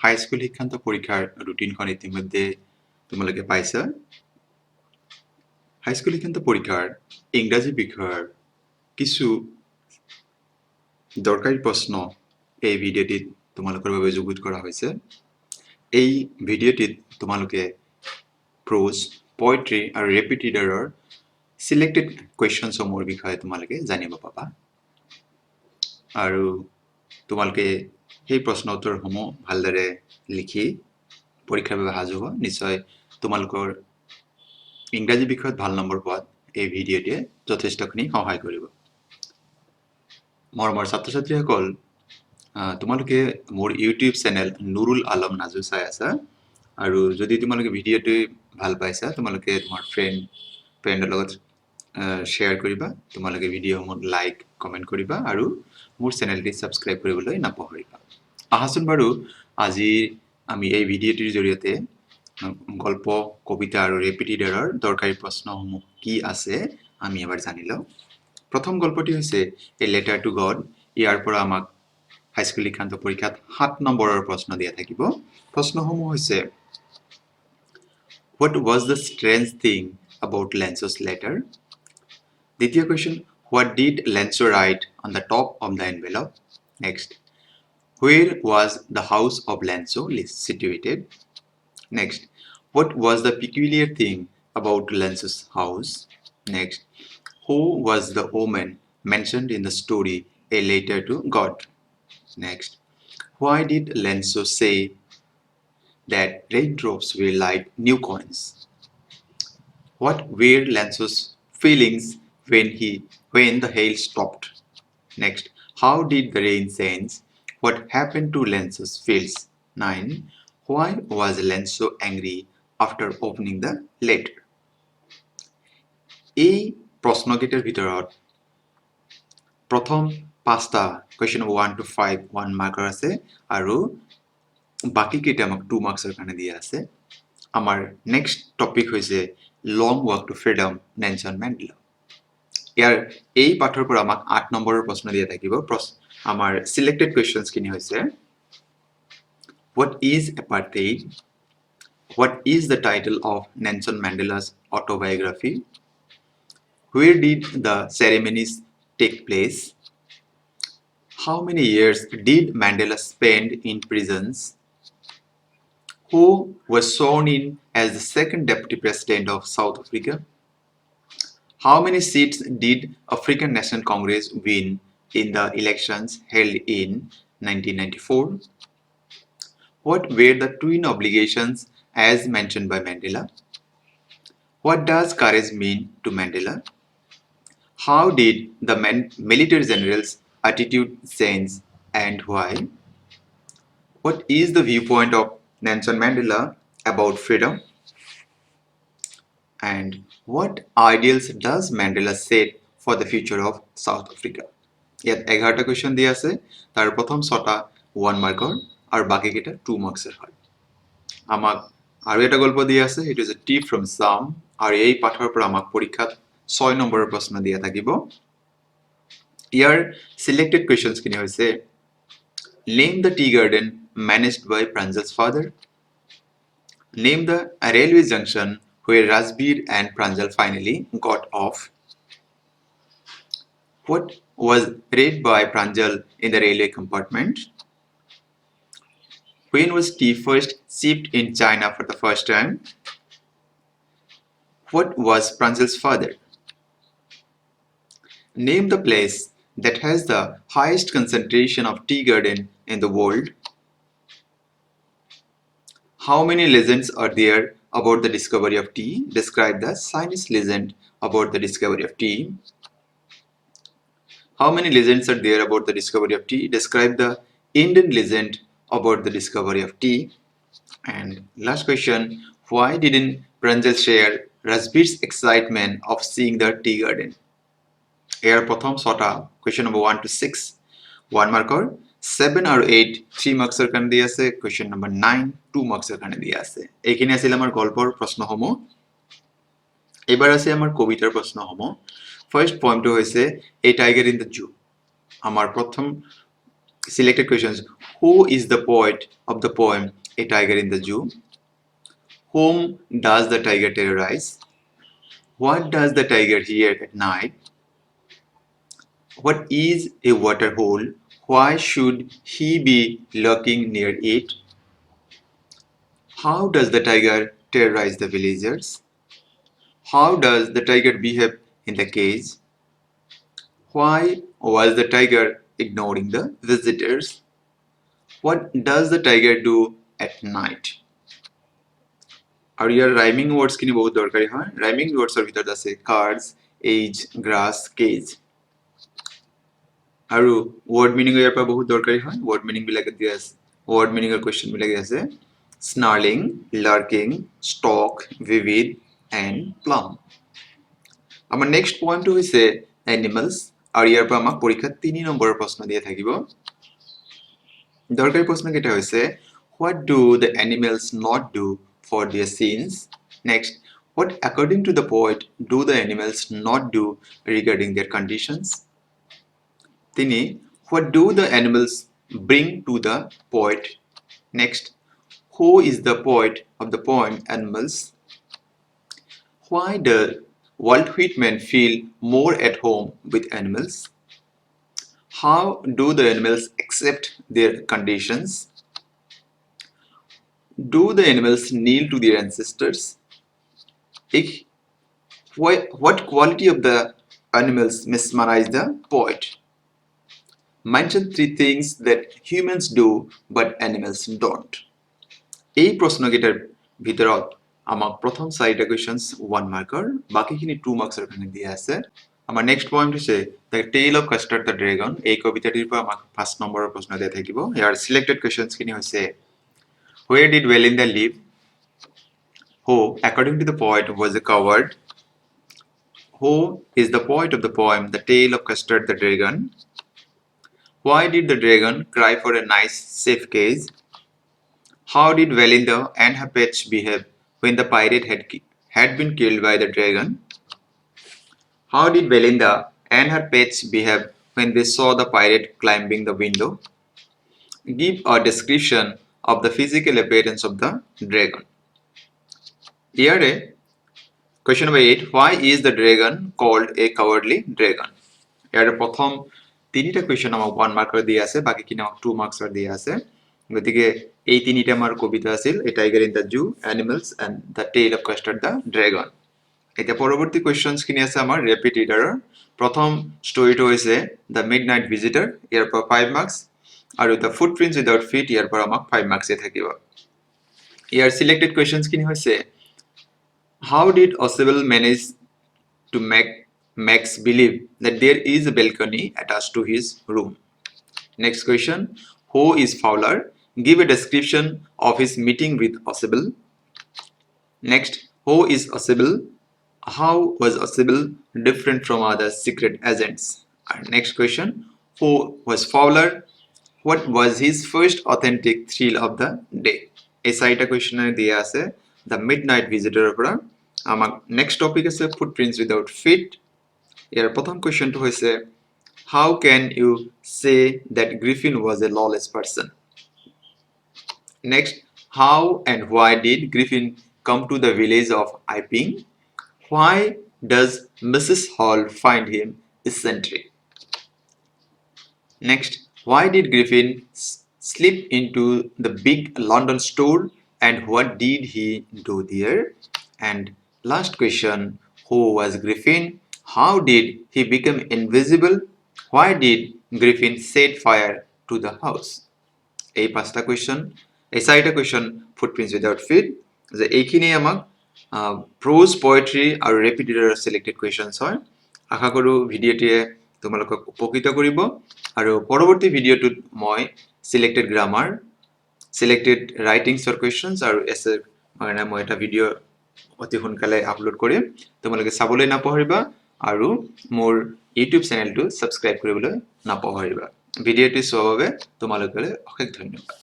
High school শিক্ষান্ত পৰীক্ষাৰ ৰুটিনখন ইতিমধ্যে তোমালোকে পাইছা। হাই স্কুল শিক্ষান্ত পৰীক্ষাৰ ইংৰাজী বিষয়ৰ কিছু দৰকাৰী প্ৰশ্ন এই ভিডিঅ'টিত তোমালোকৰ বাবে যুগুত কৰা হৈছে। এই ভিডিঅ'টিত তোমালোকে প্ৰ'জ, পয়েট্ৰি আৰু ৰেপিড ৰিডাৰৰ সিলেক্টেড কুৱেশ্যনসমূহৰ বিষয়ে তোমালোকে জানিব পাবা। আৰু তোমালোকে সেই প্ৰশ্ন উত্তৰসমূহ ভালদৰে লিখি পৰীক্ষাৰ বাবে সাজু হোৱা। নিশ্চয় তোমালোকৰ ইংৰাজী বিষয়ত ভাল নম্বৰ পোৱাত এই ভিডিঅ'টিয়ে যথেষ্টখিনি সহায় কৰিব। মৰমৰ ছাত্ৰ ছাত্ৰীসকল, তোমালোকে মোৰ ইউটিউব চেনেল নুৰুল আলম নাজু চাই আছা। আৰু যদি তোমালোকে ভিডিঅ'টো ভাল পাইছা, তোমালোকে তোমাৰ ফ্ৰেণ্ডৰ লগত শ্বেয়াৰ কৰিবা। তোমালোকে ভিডিঅ'সমূহ লাইক কমেণ্ট কৰিবা আৰু মোৰ চেনেলটি ছাবস্ক্ৰাইব কৰিবলৈ নাপাহৰিবা। আহাচোন বাৰু আজি আমি এই ভিডিঅ'টিৰ জৰিয়তে গল্প, কবিতা আৰু ৰেপিড ৰিডাৰৰ দৰকাৰী প্ৰশ্নসমূহ কি আছে আমি এবাৰ জানি লওঁ। প্ৰথম গল্পটি হৈছে এ লেটাৰ টু গড। ইয়াৰ পৰা আমাক হাইস্কুল শিক্ষান্ত পৰীক্ষাত 7 নম্বৰৰ প্ৰশ্ন দিয়া থাকিব। প্ৰশ্নসমূহ হৈছে What was the strange thing about Lenzo's letter? দ্বিতীয় question, What did Lenzo write on the top of the envelope? Next, Where was the house of Lenzo situated? Next, what was the peculiar thing about Lenzo's house? Next, who was the woman mentioned in the story A Letter to God? Next, why did Lenzo say that raindrops were like new coins? What were Lenzo's feelings when the hail stopped? Next, how did the rain change? What happened to Lenzo's fields? 9. Why was Lenzo angry after opening the letter? এই প্ৰশ্নকেইটাৰ ভিতৰত প্ৰথম 5টা question number 1 to 5 1 মাৰ্কৰ আছে আৰু বাকি কেইটা আমাক 2 মাৰ্কছৰ কাৰণে দিয়া আছে। আমাৰ নেক্সট টপিক হৈছে long walk to freedom Nelson Mandela. ইয়াৰ এই পাঠৰ পৰা আমাক 8 নম্বৰৰ প্ৰশ্ন দিয়া থাকিব। আমাৰ সিলেক্টেড কুৱেশ্যনছ খিনি হৈছে What is apartheid? What is the title of Nelson Mandela's autobiography? Where did the ceremonies take place? How many years did Mandela spend in prisons? Who was sworn in as the second deputy president of South Africa? How many seats did African National Congress win in the elections held in 1994? What were the twin obligations as mentioned by Mandela? What does courage mean to Mandela? How did the military general's attitude change and why? What is the viewpoint of Nelson Mandela about freedom? And what ideals does Mandela set for the future of South Africa? ইয়াত 11টা question দিয়া আছে। তাৰ প্ৰথম 6টা 1 মাৰ্কৰ আৰু বাকি কেইটা 2 মাৰ্কছৰ হয়। আমাক আৰু এটা গল্প দিয়া আছে, সেইটো হৈছে টি ফ্ৰম সাম, আৰু এই পাঠৰ পৰা আমাক পৰীক্ষাত 6 নম্বৰৰ প্ৰশ্ন দিয়া থাকিব। ইয়াৰ সিলেক্টেড কুৱেশ্যনছ খিনি হৈছে Name the tea garden managed by Pranjal's father. Name the railway junction where Rajbir and Pranjal finally got off. What was read by Pranjal in the railway compartment? When was tea first shipped in China for the first time? What was Pranjal's father? Name the place that has the highest concentration of tea garden in the world. How many legends are there about the discovery of tea? Describe the Chinese legend about the discovery of tea. How many legends are there about the discovery of tea? Describe the Indian legend about the discovery of tea. And last question, why didn't Pranjal share Rajbir's excitement of seeing the tea garden? Here prothom 6টা question number 1 to 6 1 marker, 7 আৰু 8 3 মাৰ্কছৰ কাৰণে দিয়া আছে। question number 9 2 মাৰ্কছৰ কাৰণে দিয়া আছে। এইখিনি আছিল আমাৰ গল্পৰ প্ৰশ্নসমূহ। এবাৰ আছে আমাৰ কবিতাৰ প্ৰশ্নসমূহ। ফাৰ্স্ট পয়েমটো হৈছে A Tiger in the Zoo। আমাৰ প্ৰথম selected questions, Who is the poet of the poem A Tiger in the Zoo? Whom does the tiger terrorize? What does the tiger hear at night? What is a water hole? Why should he be lurking near it? How does the tiger terrorize the villagers? How does the tiger behave in the cage? Why was the tiger ignoring the visitors? What does the tiger do at night? আৰু ইয়াৰ rhyming ৱৰ্ডছখিনি বহুত দৰকাৰী হয় rhyming ৱৰ্ডছৰ ভিতৰত আছে cards age grass cage আৰু word meaning ইয়াৰ পৰা বহুত দৰকাৰী হয় ৱৰ্ড মিনিং বিলাক দিয়া আছে ৱৰ্ড মিনিংৰ কোৱেশ্চন বিলাক আছে snarling লাৰ্কিং stock vivid and plum আমাৰ নেক্সট পইণ্টটো হৈছে এনিমেলছ আৰু ইয়াৰ পৰা আমাক পৰীক্ষাত 3 নম্বৰৰ প্ৰশ্ন দিয়া থাকিব দৰকাৰী প্ৰশ্নকেইটা হৈছে what do the animals not do for their sins? Next, what according to the poet do the animals not do regarding their conditions? Tini, what do the animals bring to the poet? Next, who is the poet of the poem Animals? Why does Walt Whitman feel more at home with animals? How do the animals accept their conditions? Do the animals kneel to their ancestors? What quality of the animals mesmerize the poet? Mention 3 things that humans do but animals don't. এই প্রশ্নকেইটার ভিতৰত আমাক প্ৰথম 4টা questions 1 মাৰ্কৰ বাকিখিনি 2 মাৰ্কছৰ কাৰণে দিয়া আছে আমাৰ নেক্সট পইণ্ট হৈছে the tale of Custard the dragon এই কবিতাটিৰ পৰা আমাক 1 নম্বৰৰ প্ৰশ্ন দিয়া থাকিব ইয়াৰ সিলেক্টেড কোৱেশ্চনছখিনি হৈছে Where did Belinda live? Who, according to the poet, was a coward? Who is the poet of the poem The Tale of Custard the Dragon? Why did the dragon cry for a nice, safe cage? How did Belinda and her pets behave when the pirate had been killed by the dragon? How did Belinda and her pets behave when they saw the pirate climbing the window? Give a description of the physical appearance of the dragon. Here, question number 8. Why is the dragon called a cowardly dragon? Here, প্রথম 3টা question আমাক 1 মার্কৰ দিয়া আছে বাকিখিনি আমাক 2 মার্কছৰ দিয়া আছে গতিকে এই 3টা আমাৰ কবিতা আছিল a tiger in the zoo animals and the tale of Custard the dragon এটা পৰৱৰ্তী কোয়েশ্চনছখিনি আছে আমাৰ ৰেপিড ৰিডাৰৰ প্ৰথম ষ্টৰীটো হৈছে দা মিডনাইট ভিজিটৰ ইয়াৰ পৰা 5 মার্কস আৰু দা ফুটপ্ৰিন্টস উইদাউট ফিট ইয়াৰ পৰা আমাক 5 মার্কস থাকিব ইয়াৰ সিলেক্টেড কোয়েশ্চনছখিনি হৈছে How did Oswald manage to make Max believe that there is a balcony attached to his room? Next question. Who is Fowler? Give a description of his meeting with Oswald. Next. Who is Oswald? How was Oswald different from other secret agents? Our next question. Who was Fowler? What was his first authentic thrill of the day? A side question diya ase The Midnight Visitor পৰা আমাক next topic আছে ফুটপ্ৰিন্টস without fit ইয়াৰ প্ৰথম কোৱেশ্চনটো হৈছে How can you say that Griffin was a lawless person? Next, how and why did Griffin come to the village of Iping? Why does Mrs. Hall find him eccentric? Next, why did Griffin slip into the big London store and what did he do there? And last question, who was Griffin? How did he become invisible? Why did Griffin set fire to the house? এই 5টা question এই 4টা question footprints without fit যে এইখিনি আমাক প্ৰোজ poetry আৰু rapid ৰিডাৰৰ selected questions হয় আশা কৰো ভিডিওটিয়ে তোমালোকক উপকৃত কৰিব আৰু পৰৱৰ্তী ভিডিওটোত মই সিলেক্টেড গ্ৰামাৰ সিলেক্টেড ৰাইটিংছৰ কোয়েশ্চনস আৰু এসেৰ মানে মই এটা ভিডিও অতি সোনকালে আপলোড কৰিম তোমালোকে চাবলৈ নাপাহৰিবা আৰু মোৰ ইউটিউব চেনেলটো সাবস্ক্ৰাইব কৰিবলৈ নাপাহৰিবা ভিডিওটি চোৱাৰ বাবে তোমালোকলৈ অশেষ ধন্যবাদ